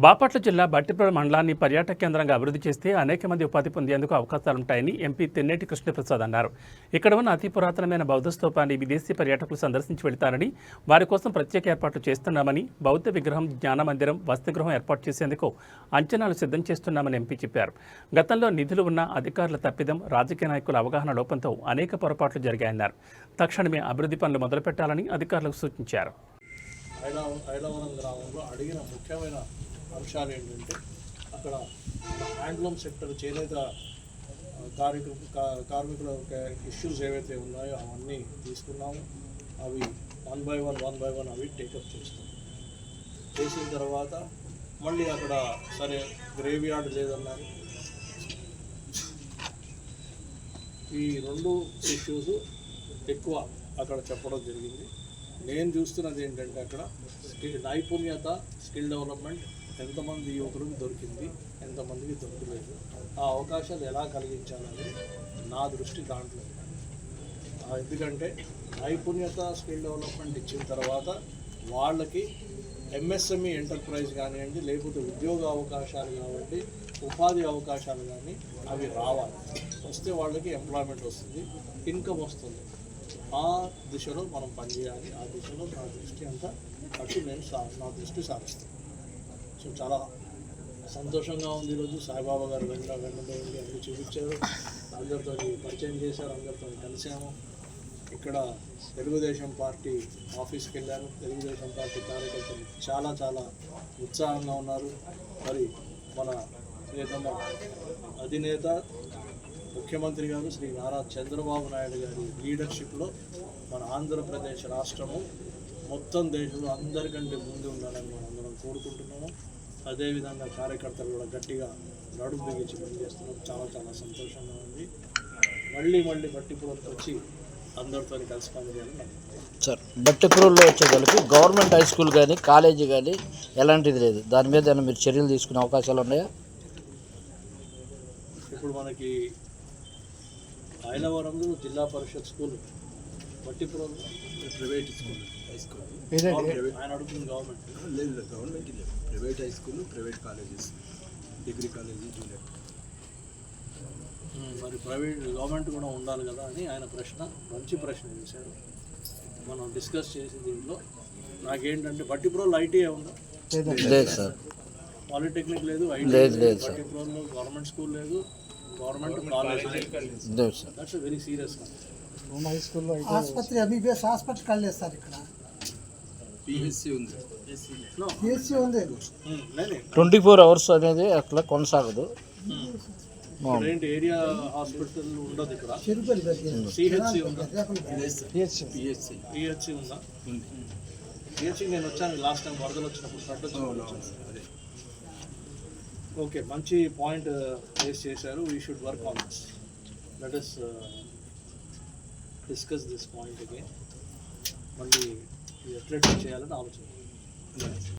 బాపట్ల జిల్లా బట్టిప్రోలు మండలాన్ని పర్యాటక కేంద్రంగా అభివృద్ధి చేస్తే అనేక మంది ఉపాధి పొందేందుకు అవకాశాలుంటాయని ఎంపీ తెన్నేటి కృష్ణప్రసాద్ అన్నారు. ఇక్కడ ఉన్న అతి పురాతనమైన బౌద్ధ స్తూపాన్ని విదేశీ పర్యాటకులు సందర్శించి వెళ్తారని, వారి కోసం ప్రత్యేక ఏర్పాట్లు చేస్తున్నామని, బౌద్ధ విగ్రహం, జ్ఞాన మందిరం, వసతిగృహం ఏర్పాటు చేసేందుకు అంచనాలు సిద్ధం చేస్తున్నామని ఎంపీ చెప్పారు. గతంలో నిధులు ఉన్న అధికారుల తప్పిదం, రాజకీయ నాయకుల అవగాహన లోపంతో అనేక పొరపాట్లు జరిగాయన్నారు. తక్షణమే అభివృద్ధి పనులు మొదలుపెట్టాలని అధికారులకు సూచించారు. ఐలవరం గ్రామంలో అడిగిన ముఖ్యమైన అంశాలు ఏంటంటే అక్కడ హ్యాండ్లూమ్ సెక్టర్, చేనేత కార్మికుల ఇష్యూస్ ఏవైతే ఉన్నాయో అవన్నీ తీసుకున్నాము. అవి వన్ బై వన్ అవి టేకప్ చేస్తాం. చేసిన తర్వాత మళ్ళీ అక్కడ సరే గ్రేవ్ యార్డ్ లేదన్నారు. ఈ రెండు ఇష్యూస్ ఎక్కువ అక్కడ చెప్పడం జరిగింది. నేను చూస్తున్నది ఏంటంటే అక్కడ నైపుణ్యత, స్కిల్ డెవలప్మెంట్ ఎంతమంది యువకులకు దొరికింది, ఎంతమందికి దొరకలేదు, ఆ అవకాశాలు ఎలా కలిగించాలనేది నా దృష్టి దాంట్లో. ఎందుకంటే నైపుణ్యత, స్కిల్ డెవలప్మెంట్ ఇచ్చిన తర్వాత వాళ్ళకి ఎంఎస్ఎంఈ ఎంటర్ప్రైజ్ కానివ్వండి, లేకపోతే ఉద్యోగ అవకాశాలు కానివ్వండి, ఉపాధి అవకాశాలు కానీ అవి రావాలి. వస్తే వాళ్ళకి ఎంప్లాయ్మెంట్ వస్తుంది, ఇన్కమ్ వస్తుంది. ఆ దిశలో మనం పనిచేయాలి. ఆ దిశలో నా దృష్టి అంతా అటు నా దృష్టి సారిస్తాను. సో చాలా సంతోషంగా ఉంది. ఈరోజు సాయిబాబా గారు వెంటనే అన్ని చూపించారు, అందరితో పరిచయం చేశారు, అందరితో కలిసాము. ఇక్కడ తెలుగుదేశం పార్టీ ఆఫీస్కి వెళ్ళాను. తెలుగుదేశం పార్టీ కార్యకర్తలు చాలా చాలా ఉత్సాహంగా ఉన్నారు. మరి మన ప్రియతమ అధినేత ముఖ్యమంత్రి గారు శ్రీ నారా చంద్రబాబు నాయుడు గారి లీడర్షిప్లో మన ఆంధ్రప్రదేశ్ రాష్ట్రము మొత్తం దేశంలో అందరికంటే ముందు ఉండాలని మనం అందరం కోరుకుంటున్నాము. అదేవిధంగా కార్యకర్తలు కూడా గట్టిగా నడుము బిగించి పనిచేస్తున్నారు. చాలా చాలా సంతోషంగా ఉంది. మళ్ళీ బట్టిప్రోలుకి వచ్చి అందరితో కలిసి పనిచేయాలని సార్. బట్టిప్రోలులో వచ్చేసరికి గవర్నమెంట్ హై స్కూల్ కానీ కాలేజీ కానీ ఎలాంటిది లేదు. దాని మీద ఏమైనా మీరు చర్యలు తీసుకునే అవకాశాలు ఉన్నాయా? ఇప్పుడు మనకి ఐలవరంలో Zilla Parishad school, Bhattiprolu private school, high school ఆయన అడుగుతుంది గవర్నమెంట్ లేదు, గవర్నమెంట్కి లేదు. Private high school, private colleges, degree college, junior. మరి ప్రైవేట్ గవర్నమెంట్ కూడా ఉండాలి కదా అని ఆయన ప్రశ్న, మంచి ప్రశ్న చేశారు. మనం డిస్కస్ చేసి దీంట్లో నాకేంటంటే బట్టిప్రోలు ఐటీఐ ఉందా? లేదు సార్. పాలిటెక్నిక్ లేదు, ఐటీఐ లేదు. బట్టిప్రోలులో గవర్నమెంట్ స్కూల్ లేదు, గవర్నమెంట్ కాలేజ్ లేదు. That's very serious. హై స్కూల్లో ఆసుపత్రి, ఎంబీబీఎస్ హాస్పిటల్ కాలేదు సార్. ఇక్కడ పిహెచ్సి ఉంది, పిహెచ్సి ఉంది. 24 hours అనేది అట్లా కొనసాగదు. ఏంటి ఏరియా హాస్పిటల్ ఉండదు ఇక్కడ. సిహెచ్సి ఉందా? పిహెచ్సి ఉందా? పిహెచ్సి నేను వచ్చాను లాస్ట్ టైం వరదలు వచ్చినప్పుడు, ఫ్లడ్ వచ్చినప్పుడు. ఓకే, మంచి పాయింట్ రేస్ చేశారు. We should work on this. Let us discuss this point again. మళ్ళీ ఎట్లా చేయాలని ఆలోచన.